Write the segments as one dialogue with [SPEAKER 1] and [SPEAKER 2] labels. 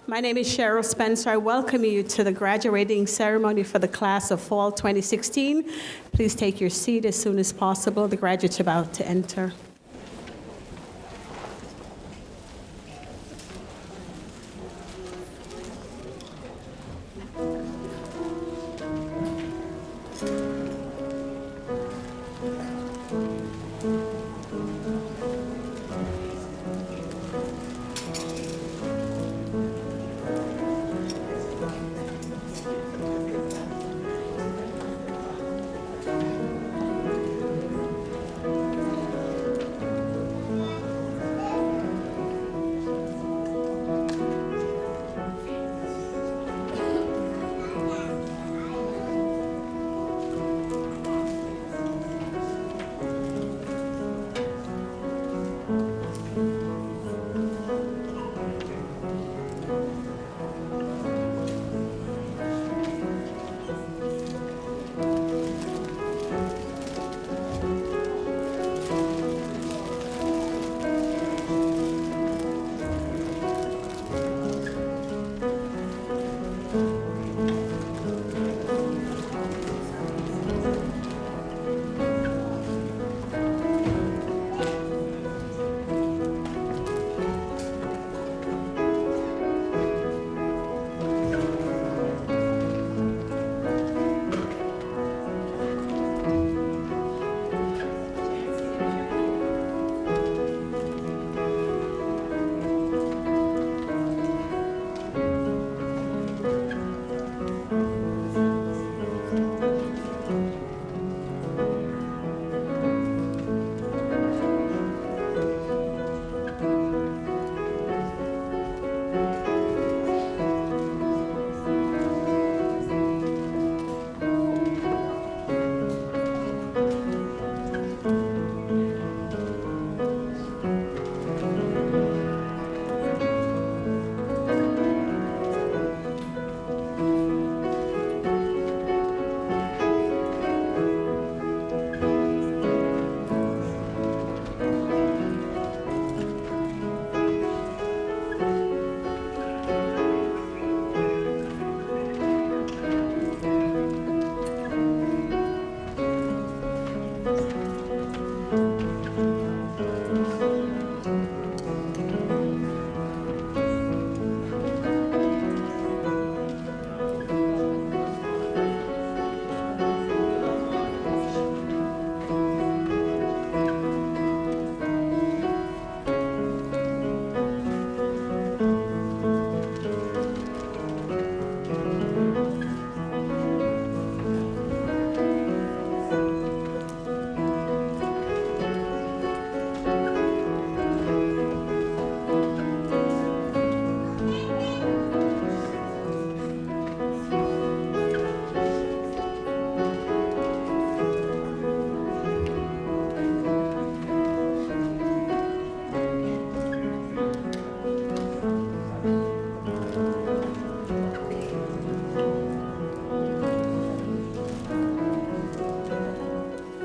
[SPEAKER 1] My name is Cheryl Spencer. I welcome you to the graduating ceremony for the class of fall 2016. Please take your seat as soon as possible. The graduates are about to enter.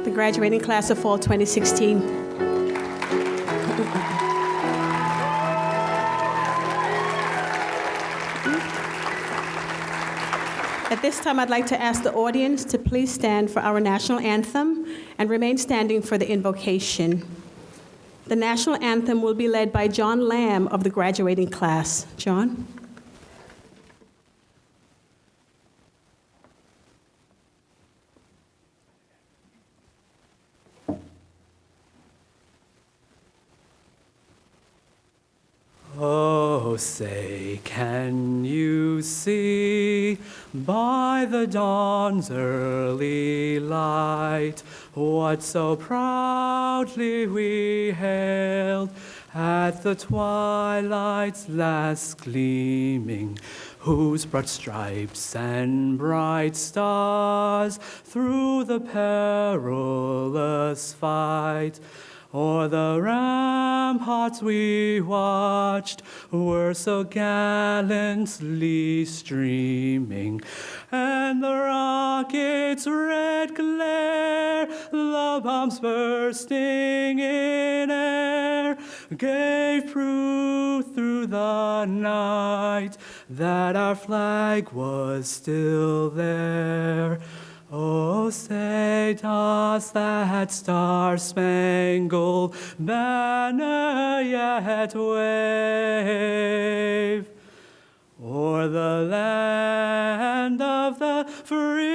[SPEAKER 1] The graduating class of fall 2016. At this time, I'd like to ask the audience to please stand for our national anthem and remain standing for the invocation. The national anthem will be led by John Lamb of the graduating class. John?
[SPEAKER 2] Oh, say, can you see by the dawn's early light what so proudly we hailed at the twilight's last gleaming, whose broad stripes and bright stars through the perilous fight O'er the ramparts we watched were so gallantly streaming, and the rocket's red glare, the bombs bursting in air, gave proof through the night that our flag was still there. Oh, say does that star-spangled banner yet wave o'er the land of the free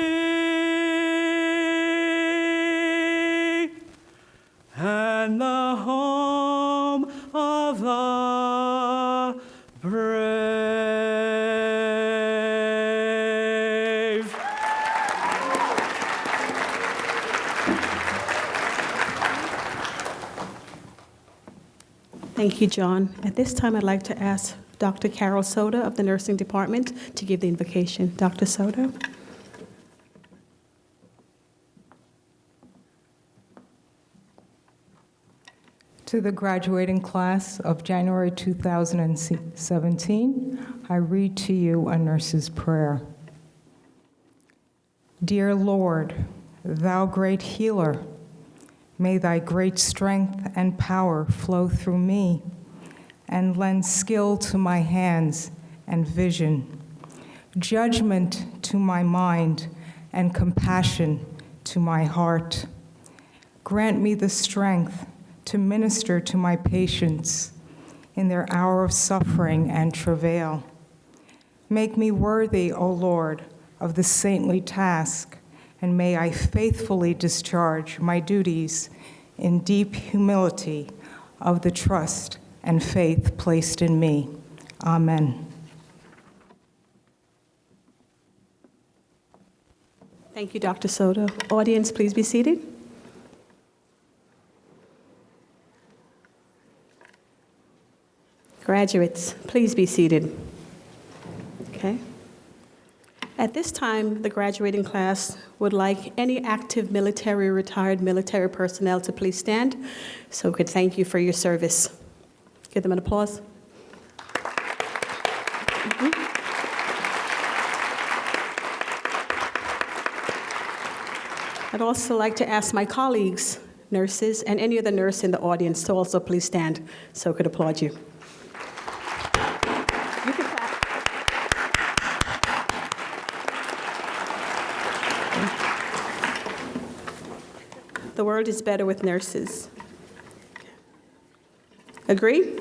[SPEAKER 2] and the home of the brave?
[SPEAKER 1] Thank you, John. At this time, I'd like to ask Dr. Carol Soda of the Nursing Department to give the invocation. Dr. Soda.
[SPEAKER 3] To the graduating class of January 2017, I read to you a nurse's prayer. Dear Lord, thou great healer, may thy great strength and power flow through me and lend skill to my hands and vision, judgment to my mind and compassion to my heart. Grant me the strength to minister to my patients in their hour of suffering and travail. Make me worthy, O Lord, of the saintly task, and may I faithfully discharge my duties in deep humility of the trust and faith placed in me. Amen.
[SPEAKER 1] Thank you, Dr. Soto. Audience, please be seated. Graduates, please be seated. Okay. At this time, the graduating class would like any active military or retired military personnel to please stand so we could thank you for your service. Give them an applause. I'd also like to ask my colleagues, nurses, and any other nurse in the audience to also please stand so we could applaud you. You can clap. The world is better with nurses. Agree?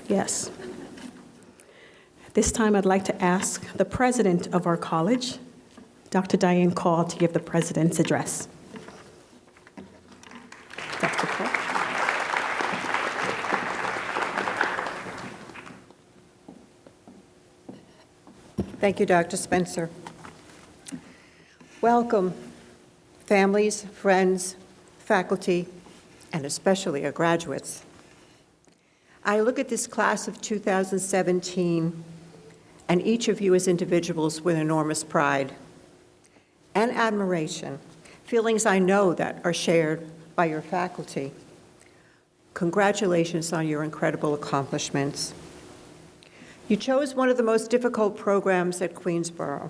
[SPEAKER 1] Yes. At this time, I'd like to ask the president of our college, Dr. Diane Call, to give the president's address. Dr. Call.
[SPEAKER 4] Thank you, Dr. Spencer. Welcome, families, friends, faculty, and especially our graduates. I look at this class of 2017 and each of you as individuals with enormous pride and admiration, feelings I know that are shared by your faculty. Congratulations on your incredible accomplishments. You chose one of the most difficult programs at Queensborough.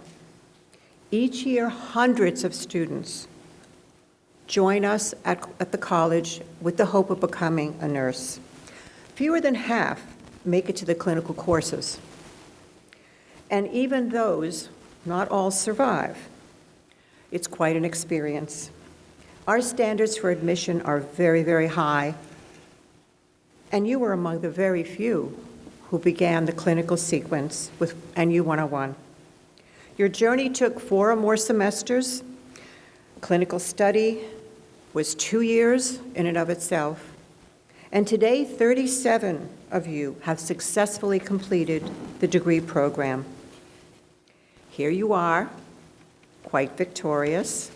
[SPEAKER 4] Each year, hundreds of students join us at the college with the hope of becoming a nurse. Fewer than half make it to the clinical courses. And even those, not all survive. It's quite an experience. Our standards for admission are very, very high. And you were among the very few who began the clinical sequence with NU 101. Your journey took 4 or more semesters. Clinical study was 2 years in and of itself. And today, 37 of you have successfully completed the degree program. Here you are, quite victorious,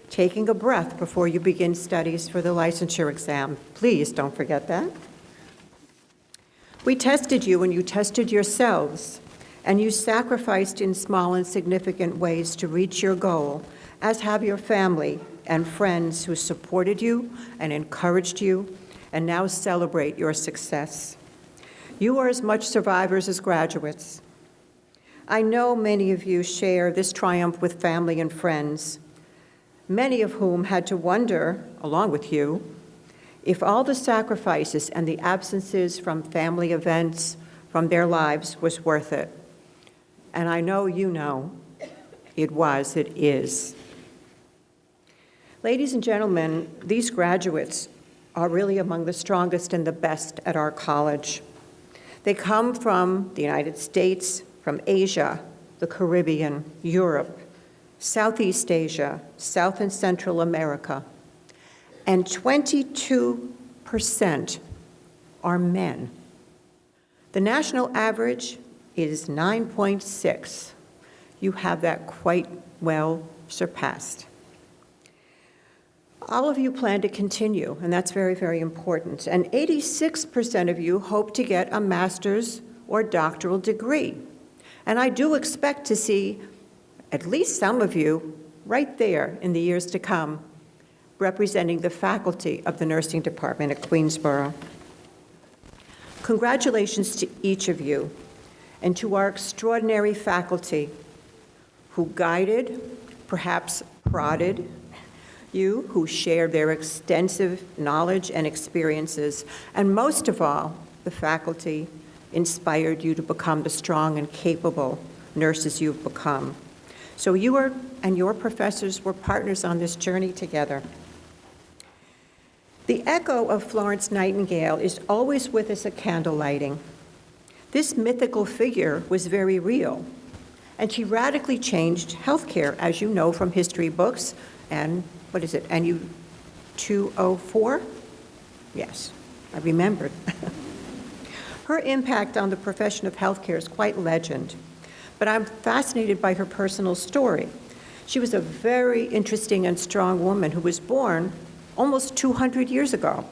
[SPEAKER 4] taking a breath before you begin studies for the licensure exam. Please don't forget that. We tested you and you tested yourselves, and you sacrificed in small and significant ways to reach your goal, as have your family and friends who supported you and encouraged you and now celebrate your success. You are as much survivors as graduates. I know many of you share this triumph with family and friends, many of whom had to wonder, along with you, if all the sacrifices and the absences from family events from their lives was worth it. And I know you know it was, it is. Ladies and gentlemen, these graduates are really among the strongest and the best at our college. They come from the United States, from Asia, the Caribbean, Europe, Southeast Asia, South and Central America, and 22% are men. The national average is 9.6. You have that quite well surpassed. All of you plan to continue, and that's very, very important. And 86% of you hope to get a master's or doctoral degree. And I do expect to see at least some of you right there in the years to come, representing the faculty of the nursing department at Queensborough. Congratulations to each of you and to our extraordinary faculty who guided, perhaps prodded you, who shared their extensive knowledge and experiences, and most of all, the faculty inspired you to become the strong and capable nurses you've become. So you and your professors were partners on this journey together. The echo of Florence Nightingale is always with us at candle lighting. This mythical figure was very real, and she radically changed healthcare, as you know from history books, and what is it, NU 204? Yes, I remembered. Her impact on the profession of healthcare is quite legend, but I'm fascinated by her personal story. She was a very interesting and strong woman who was born almost 200 years ago.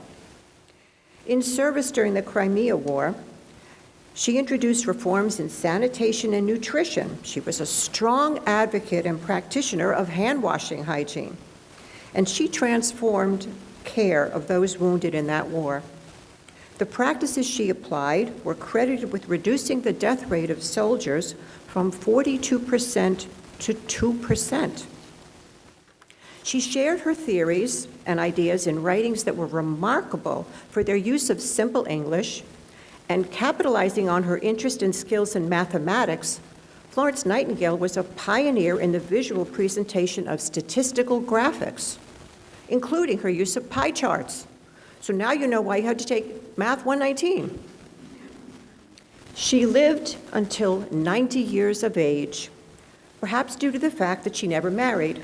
[SPEAKER 4] In service during the Crimea War, she introduced reforms in sanitation and nutrition. She was a strong advocate and practitioner of hand-washing hygiene, and she transformed care of those wounded in that war. The practices she applied were credited with reducing the death rate of soldiers from 42% to 2%. She shared her theories and ideas in writings that were remarkable for their use of simple English, and capitalizing on her interest and skills in mathematics, Florence Nightingale was a pioneer in the visual presentation of statistical graphics, including her use of pie charts. So now you know why you had to take Math 119. She lived until 90 years of age, perhaps due to the fact that she never married.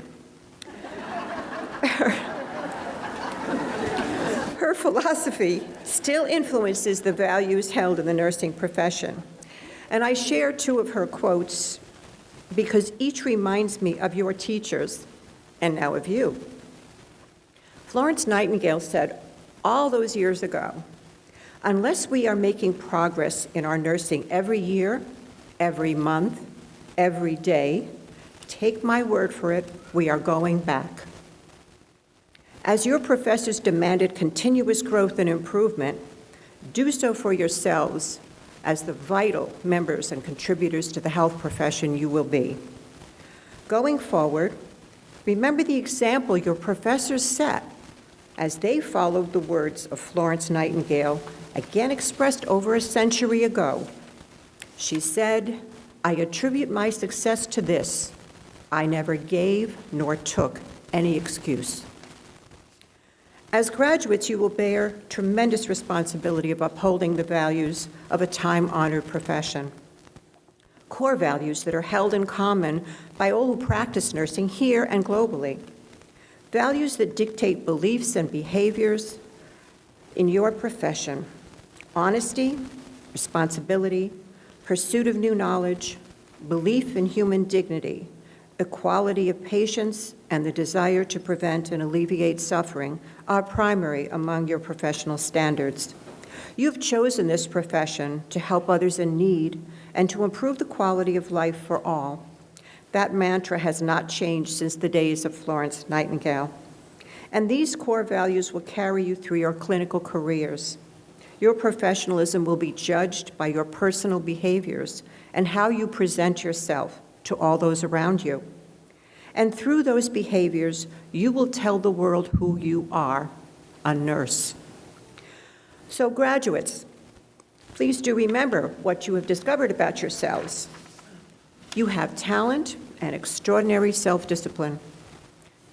[SPEAKER 4] Her philosophy still influences the values held in the nursing profession. And I share two of her quotes because each reminds me of your teachers and now of you. Florence Nightingale said all those years ago, unless we are making progress in our nursing every year, every month, every day, take my word for it, we are going back. As your professors demanded continuous growth and improvement, do so for yourselves as the vital members and contributors to the health profession you will be. Going forward, remember the example your professors set as they followed the words of Florence Nightingale, again expressed over a century ago. She said, "I attribute my success to this. I never gave nor took any excuse." As graduates, you will bear tremendous responsibility of upholding the values of a time-honored profession. Core values that are held in common by all who practice nursing here and globally. Values that dictate beliefs and behaviors in your profession. Honesty, responsibility, pursuit of new knowledge, belief in human dignity, equality of patients, and the desire to prevent and alleviate suffering are primary among your professional standards. You've chosen this profession to help others in need and to improve the quality of life for all. That mantra has not changed since the days of Florence Nightingale. And these core values will carry you through your clinical careers. Your professionalism will be judged by your personal behaviors and how you present yourself to all those around you. And through those behaviors, you will tell the world who you are, a nurse. So graduates, please do remember what you have discovered about yourselves. You have talent and extraordinary self-discipline.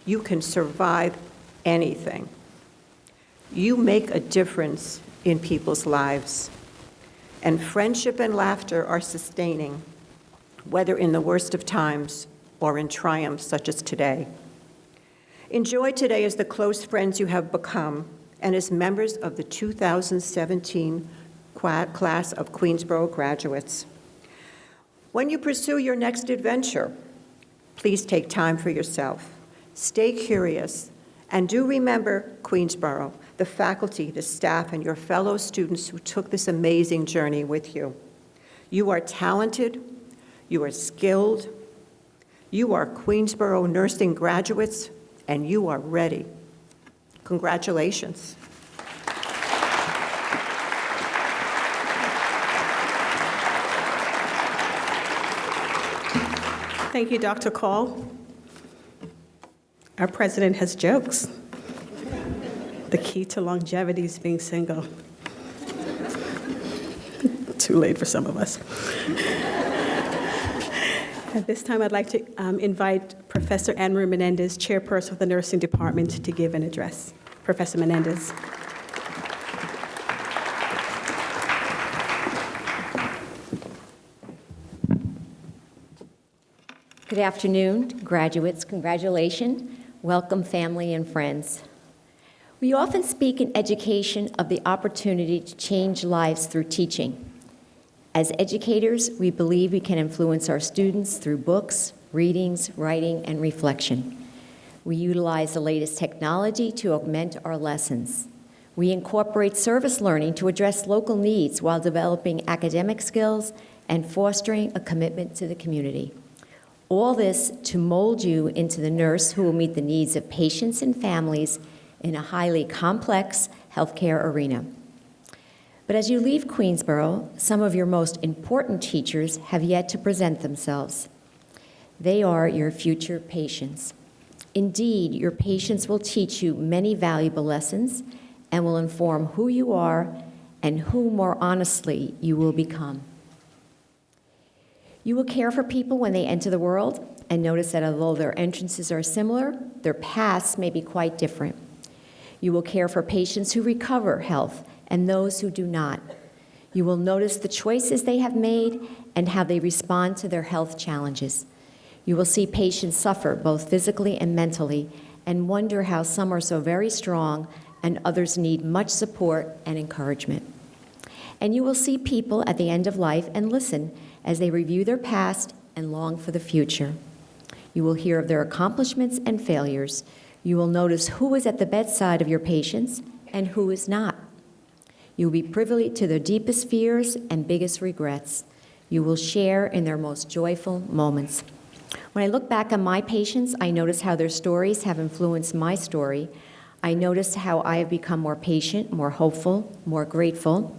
[SPEAKER 4] You can survive anything. You make a difference in people's lives. And friendship and laughter are sustaining, whether in the worst of times or in triumphs such as today. Enjoy today as the close friends you have become and as members of the 2017 class of Queensborough graduates. When you pursue your next adventure, please take time for yourself. Stay curious, and do remember Queensborough, the faculty, the staff, and your fellow students who took this amazing journey with you. You are talented, you are skilled, you are Queensborough nursing graduates, and you are ready. Congratulations.
[SPEAKER 1] Thank you, Dr. Call. Our president has jokes. The key to longevity is being single. Too late for some of us. At this time, I'd like to invite Professor Anne-Marie Menendez, chairperson of the nursing department, to give an address. Professor Menendez.
[SPEAKER 5] Good afternoon, graduates. Congratulations. Welcome, family and friends. We often speak in education of the opportunity to change lives through teaching. As educators, we believe we can influence our students through books, readings, writing, and reflection. We utilize the latest technology to augment our lessons. We incorporate service learning to address local needs while developing academic skills and fostering a commitment to the community. All this to mold you into the nurse who will meet the needs of patients and families in a highly complex healthcare arena. But as you leave Queensborough, some of your most important teachers have yet to present themselves. They are your future patients. Indeed, your patients will teach you many valuable lessons and will inform who you are and who, more honestly, you will become. You will care for people when they enter the world and notice that although their entrances are similar, their paths may be quite different. You will care for patients who recover health and those who do not. You will notice the choices they have made and how they respond to their health challenges. You will see patients suffer both physically and mentally and wonder how some are so very strong and others need much support and encouragement. And you will see people at the end of life and listen as they review their past and long for the future. You will hear of their accomplishments and failures. You will notice who is at the bedside of your patients and who is not. You will be privy to their deepest fears and biggest regrets. You will share in their most joyful moments. When I look back on my patients, I notice how their stories have influenced my story. I notice how I have become more patient, more hopeful, more grateful.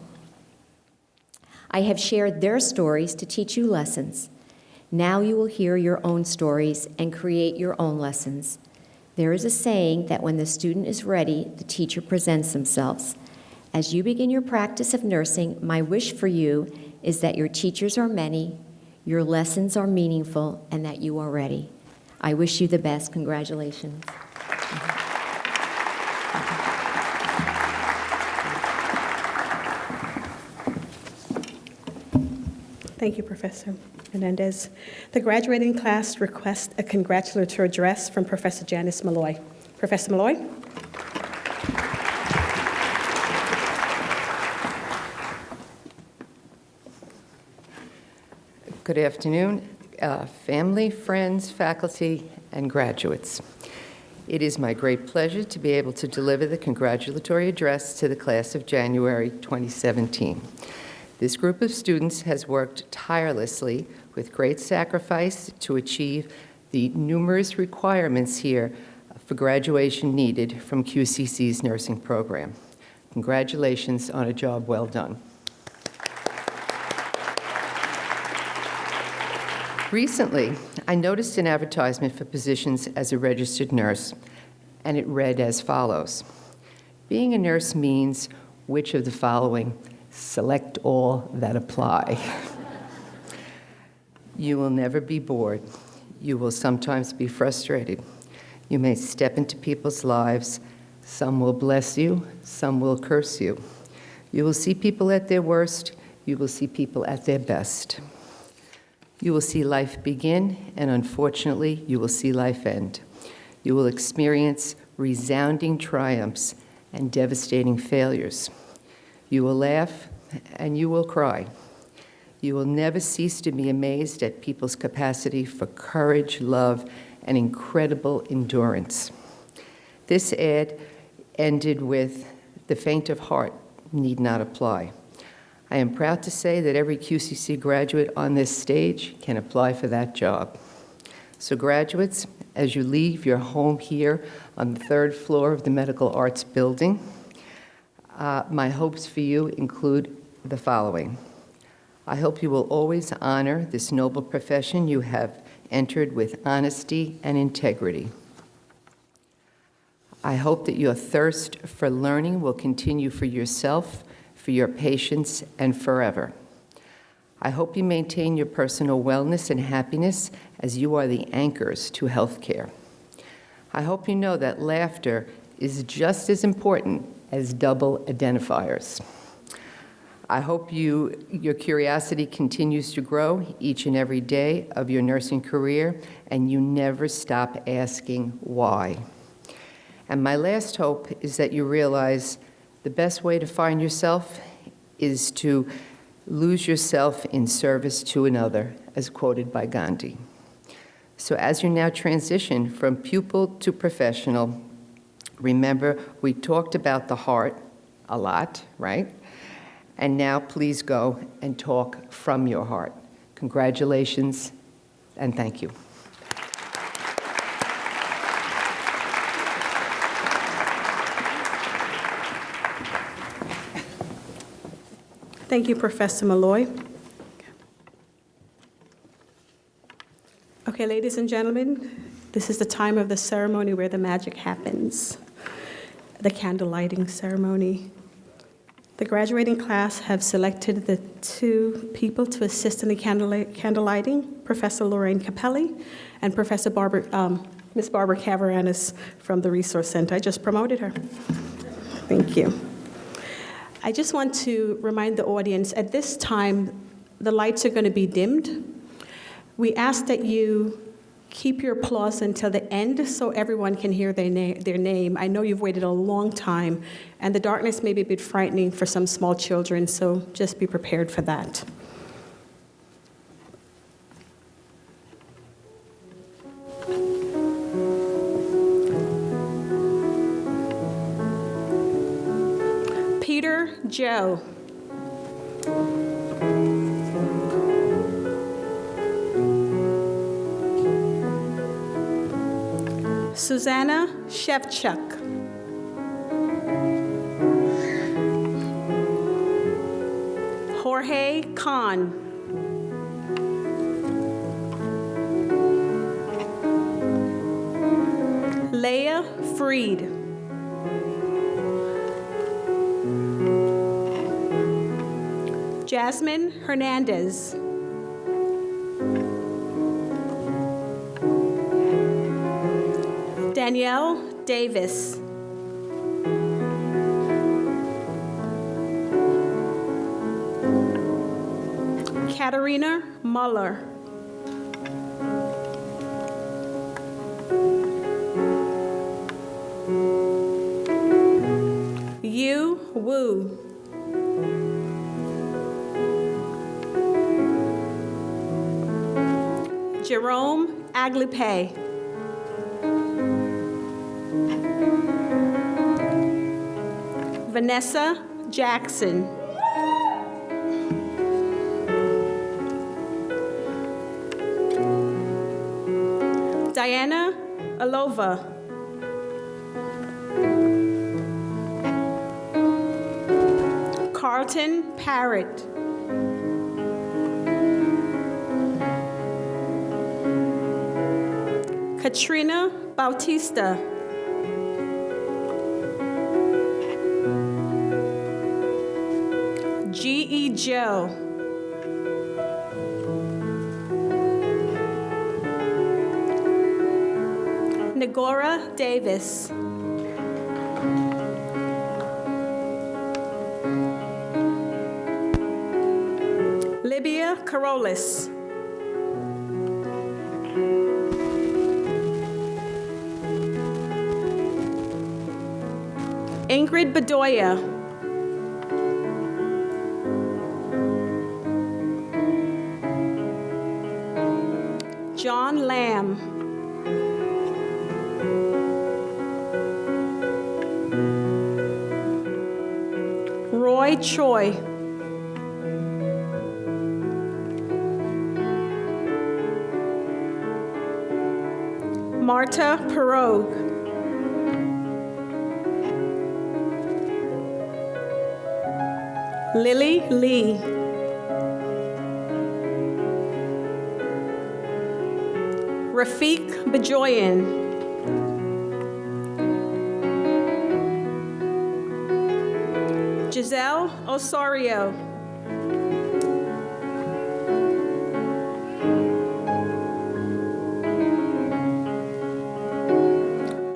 [SPEAKER 5] I have shared their stories to teach you lessons. Now you will hear your own stories and create your own lessons. There is a saying that when the student is ready, the teacher presents themselves. As you begin your practice of nursing, my wish for you is that your teachers are many, your lessons are meaningful, and that you are ready. I wish you the best. Congratulations.
[SPEAKER 1] Thank you, Professor Menendez. The graduating class requests a congratulatory address from Professor Janice Malloy. Professor Malloy?
[SPEAKER 6] Good afternoon, family, friends, faculty, and graduates. It is my great pleasure to be able to deliver the congratulatory address to the class of January 2017. This group of students has worked tirelessly with great sacrifice to achieve the numerous requirements here for graduation needed from QCC's nursing program. Congratulations on a job well done. Recently, I noticed an advertisement for positions as a registered nurse, and it read as follows. Being a nurse means which of the following? Select all that apply. You will never be bored. You will sometimes be frustrated. You may step into people's lives. Some will bless you, some will curse you. You will see people at their worst. You will see people at their best. You will see life begin, and unfortunately, you will see life end. You will experience resounding triumphs and devastating failures. You will laugh, and you will cry. You will never cease to be amazed at people's capacity for courage, love, and incredible endurance. This ad ended with, "The faint of heart need not apply." I am proud to say that every QCC graduate on this stage can apply for that job. So graduates, as you leave your home here on the 3rd floor of the Medical Arts Building, my hopes for you include the following. I hope you will always honor this noble profession you have entered with honesty and integrity. I hope that your thirst for learning will continue for yourself, for your patients, and forever. I hope you maintain your personal wellness and happiness as you are the anchors to healthcare. I hope you know that laughter is just as important as double identifiers. I hope your curiosity continues to grow each and every day of your nursing career, and you never stop asking why. And my last hope is that you realize the best way to find yourself is to lose yourself in service to another, as quoted by Gandhi. So as you now transition from pupil to professional, remember we talked about the heart a lot, right? And now please go and talk from your heart. Congratulations and thank you.
[SPEAKER 1] Thank you, Professor Malloy. Okay, ladies and gentlemen, this is the time of the ceremony where the magic happens, the candle lighting ceremony. The graduating class have selected the 2 people to assist in the candle lighting, Professor Lorraine Capelli and Professor Miss Barbara Cavaranis from the Resource Center. I just promoted her. Thank you. I just want to remind the audience, at this time, the lights are going to be dimmed. We ask that you keep your applause until the end so everyone can hear their name. I know you've waited a long time, and the darkness may be a bit frightening for some small children, so just be prepared for that. Peter Joe. Susanna Shevchuk. Jorge Khan. Leah Freed. Jasmine Hernandez. Danielle Davis. Katarina Muller. Yu Wu. Jerome Aglipe. Vanessa Jackson. Diana Alova. Carlton Parrott. Katrina Bautista. G.E. Joe. Nagora Davis. Libya Carolis. Ingrid Bedoya. John Lamb. Roy Choi. Marta Perogue. Lily Lee. Rafiq Bajoyan. Giselle Osorio.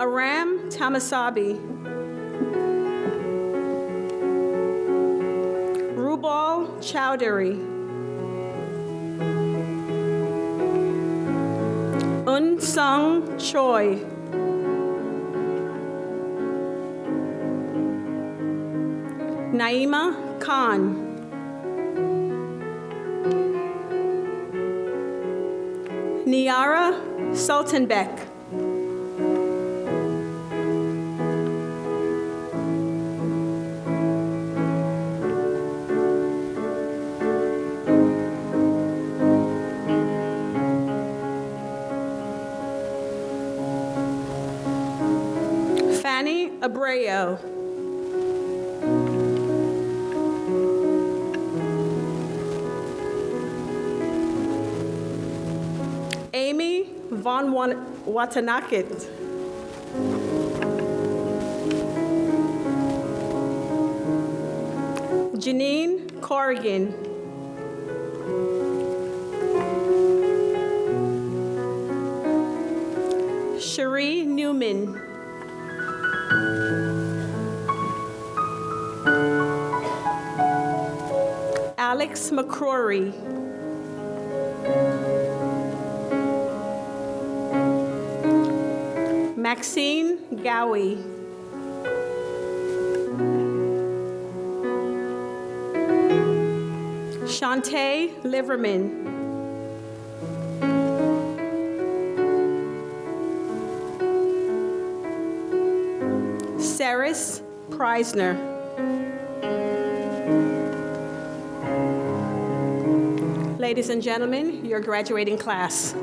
[SPEAKER 1] Aram Tamasabi. Rubal Chowdhury. Unsung Choi. Naima Khan. Niara Sultanbek. Fanny Abreu. Amy Von Watanakit. Janine Corrigan. Cherie Newman. Alex McCrory. Maxine Gowie. Shantae Liverman. Saris Preisner. Ladies and gentlemen, your graduating class.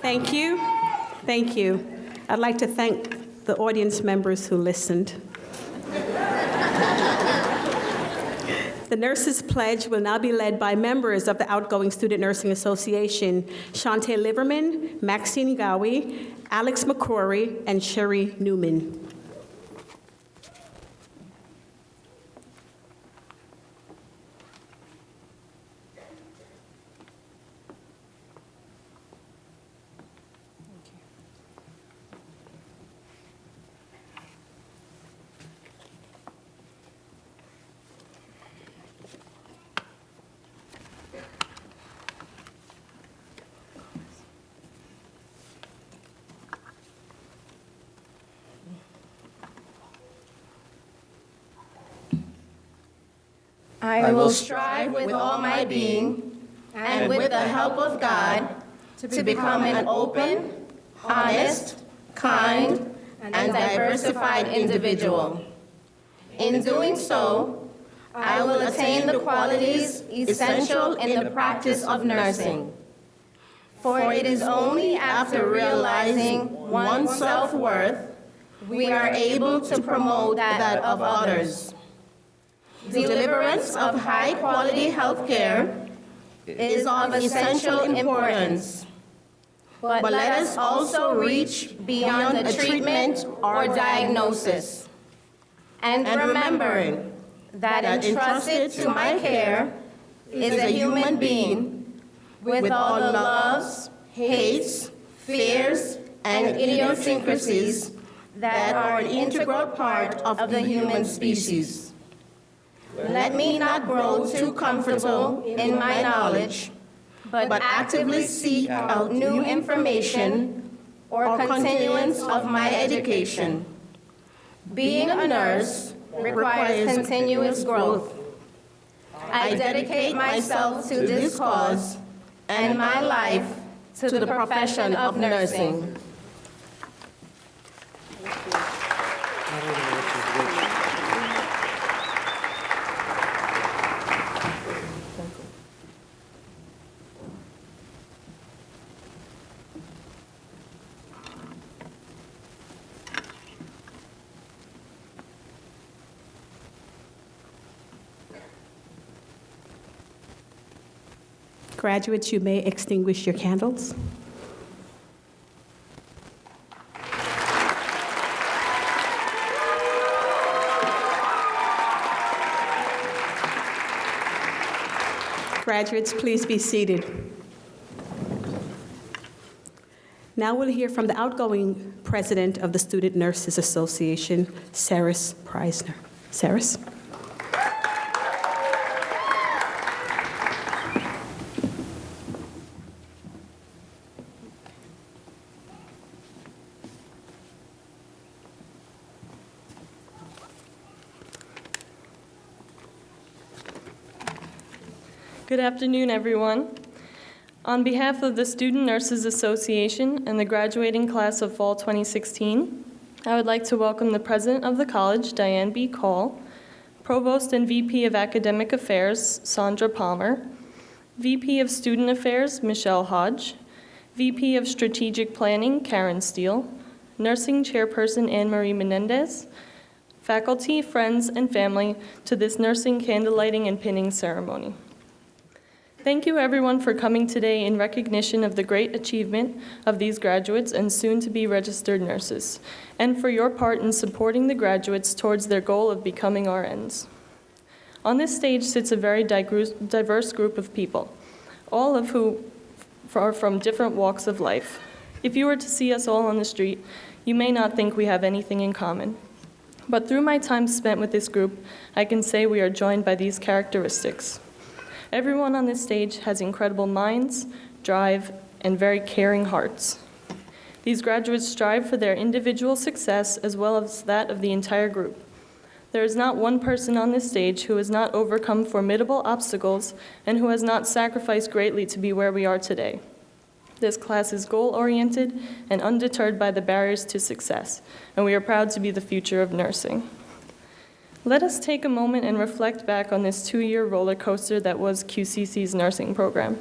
[SPEAKER 1] Thank you. Thank you. I'd like to thank the audience members who listened. The Nurses Pledge will now be led by members of the outgoing Student Nursing Association, Shantae Liverman, Maxine Gowie, Alex McCrory, and Cherie Newman.
[SPEAKER 7] I will strive with all my being, and with the help of God, to become an open, honest, kind, and diversified individual. In doing so, I will attain the qualities essential in the practice of nursing. For it is only after realizing one's self-worth we are able to promote that of others. Deliverance of high-quality health care is of essential importance. But let us also reach beyond the treatment or diagnosis. And remembering that entrusted to my care is a human being with all the loves, hates, fears, and idiosyncrasies that are an integral part of the human species. Let me not grow too comfortable in my knowledge, but actively seek out new information or continuance of my education. Being a nurse requires continuous growth. I dedicate myself to this cause and my life to the profession of nursing.
[SPEAKER 1] Graduates, you may extinguish your candles. Graduates, please be seated. Now we'll hear from the outgoing president of the Student Nurses Association, Saris Preisner. Saris?
[SPEAKER 8] Good afternoon, everyone. On behalf of the Student Nurses Association and the graduating class of Fall 2016, I would like to welcome the President of the College, Diane B. Call, Provost and VP of Academic Affairs, Sandra Palmer, VP of Student Affairs, Michelle Hodge, VP of Strategic Planning, Karen Steele, Nursing Chairperson, Anne-Marie Menendez, faculty, friends, and family to this nursing candlelighting and pinning ceremony. Thank you, everyone, for coming today in recognition of the great achievement of these graduates and soon-to-be registered nurses, and for your part in supporting the graduates towards their goal of becoming RNs. On this stage sits a very diverse group of people, all of who are from different walks of life. If you were to see us all on the street, you may not think we have anything in common. But through my time spent with this group, I can say we are joined by these characteristics. Everyone on this stage has incredible minds, drive, and very caring hearts. These graduates strive for their individual success as well as that of the entire group. There is not one person on this stage who has not overcome formidable obstacles and who has not sacrificed greatly to be where we are today. This class is goal-oriented and undeterred by the barriers to success, and we are proud to be the future of nursing. Let us take a moment and reflect back on this 2-year roller coaster that was QCC's nursing program.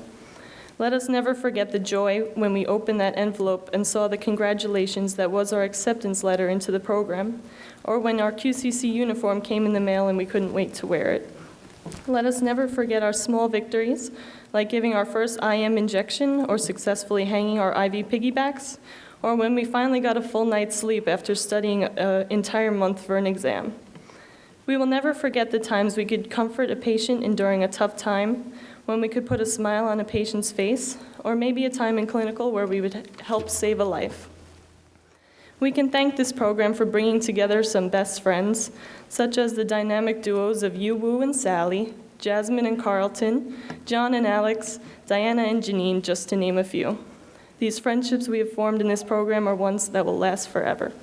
[SPEAKER 8] Let us never forget the joy when we opened that envelope and saw the congratulations that was our acceptance letter into the program, or when our QCC uniform came in the mail and we couldn't wait to wear it. Let us never forget our small victories, like giving our first IM injection or successfully hanging our IV piggybacks, or when we finally got a full night's sleep after studying an entire month for an exam. We will never forget the times we could comfort a patient enduring a tough time, when we could put a smile on a patient's face, or maybe a time in clinical where we would help save a life. We can thank this program for bringing together some best friends, such as the dynamic duos of Yu-Woo and Sally, Jasmine and Carlton, John and Alex, Diana and Janine, just to name a few. These friendships we have formed in this program are ones that will last forever.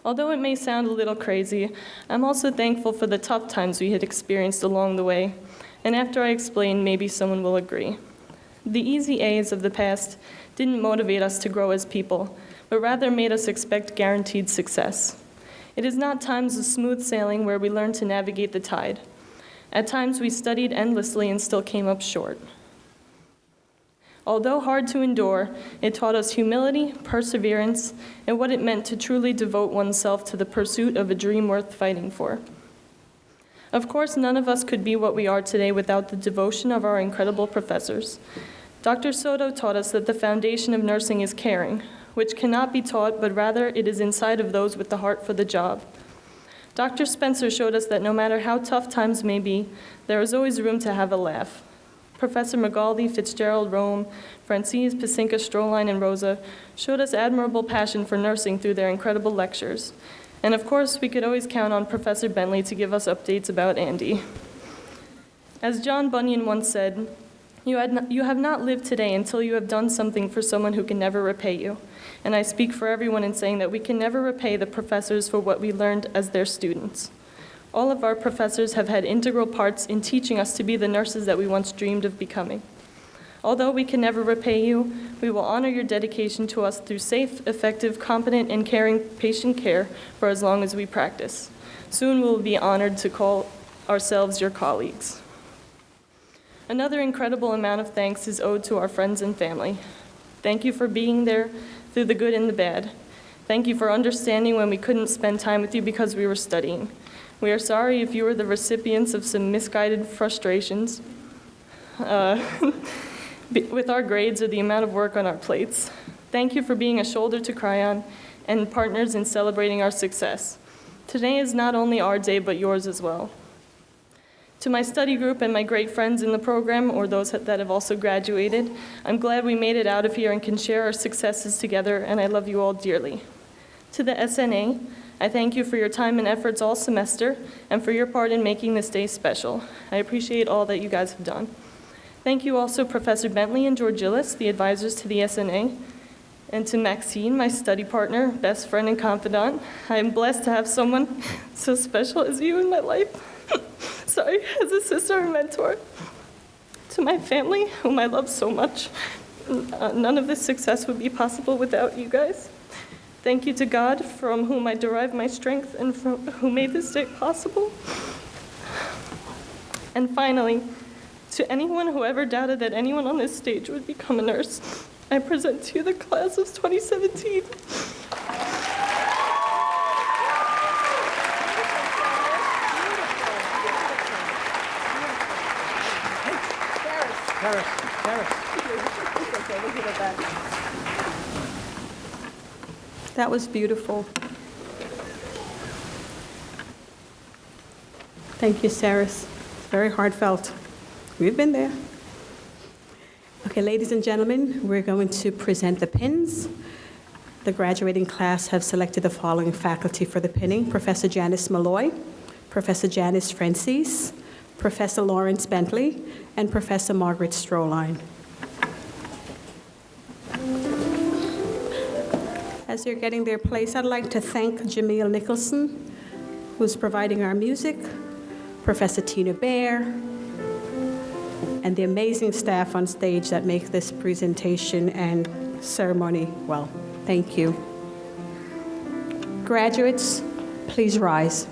[SPEAKER 8] Although it may sound a little crazy, I'm also thankful for the tough times we had experienced along the way, and after I explain, maybe someone will agree. The easy A's of the past didn't motivate us to grow as people, but rather made us expect guaranteed success. It is not times of smooth sailing where we learn to navigate the tide. At times we studied endlessly and still came up short. Although hard to endure, it taught us humility, perseverance, and what it meant to truly devote oneself to the pursuit of a dream worth fighting for. Of course, none of us could be what we are today without the devotion of our incredible professors. Dr. Soto taught us that the foundation of nursing is caring, which cannot be taught, but rather it is inside of those with the heart for the job. Dr. Spencer showed us that no matter how tough times may be, there is always room to have a laugh. Professor Magaldi, Fitzgerald, Rome, Francis, Pasinka, Stroline, and Rosa showed us admirable passion for nursing through their incredible lectures. And of course, we could always count on Professor Bentley to give us updates about Andy. As John Bunyan once said, you have not lived today until you have done something for someone who can never repay you. And I speak for everyone in saying that we can never repay the professors for what we learned as their students. All of our professors have had integral parts in teaching us to be the nurses that we once dreamed of becoming. Although we can never repay you, we will honor your dedication to us through safe, effective, competent, and caring patient care for as long as we practice. Soon we will be honored to call ourselves your colleagues. Another incredible amount of thanks is owed to our friends and family. Thank you for being there through the good and the bad. Thank you for understanding when we couldn't spend time with you because we were studying. We are sorry if you were the recipients of some misguided frustrations with our grades or the amount of work on our plates. Thank you for being a shoulder to cry on and partners in celebrating our success. Today is not only our day, but yours as well. To my study group and my great friends in the program, or those that have also graduated, I'm glad we made it out of here and can share our successes together, and I love you all dearly. To the SNA, I thank you for your time and efforts all semester and for your part in making this day special. I appreciate all that you guys have done. Thank you also Professor Bentley and George Gillis, the advisors to the SNA, and to Maxine, my study partner, best friend, and confidant. I am blessed to have someone so special as you in my life. Sorry, as a sister and mentor. To my family, whom I love so much. None of this success would be possible without you guys. Thank you to God, from whom I derive my strength and from who made this day possible. And finally, to anyone who ever doubted that anyone on this stage would become a nurse, I present to you the class of 2017.
[SPEAKER 1] That was beautiful. Thank you, Saris. Very heartfelt. We've been there. Okay, ladies and gentlemen, we're going to present the pins. The graduating class have selected the following faculty for the pinning: Professor Janice Malloy, Professor Janice Francis, Professor Lawrence Bentley, and Professor Margaret Stroline. As you're getting their place, I'd like to thank Jameel Nicholson, who's providing our music, Professor Tina Baer, and the amazing staff on stage that make this presentation and ceremony well. Thank you. Graduates, please rise.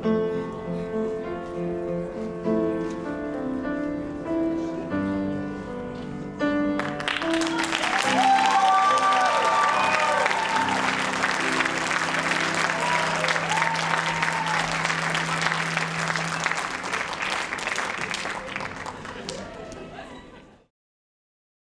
[SPEAKER 7] you.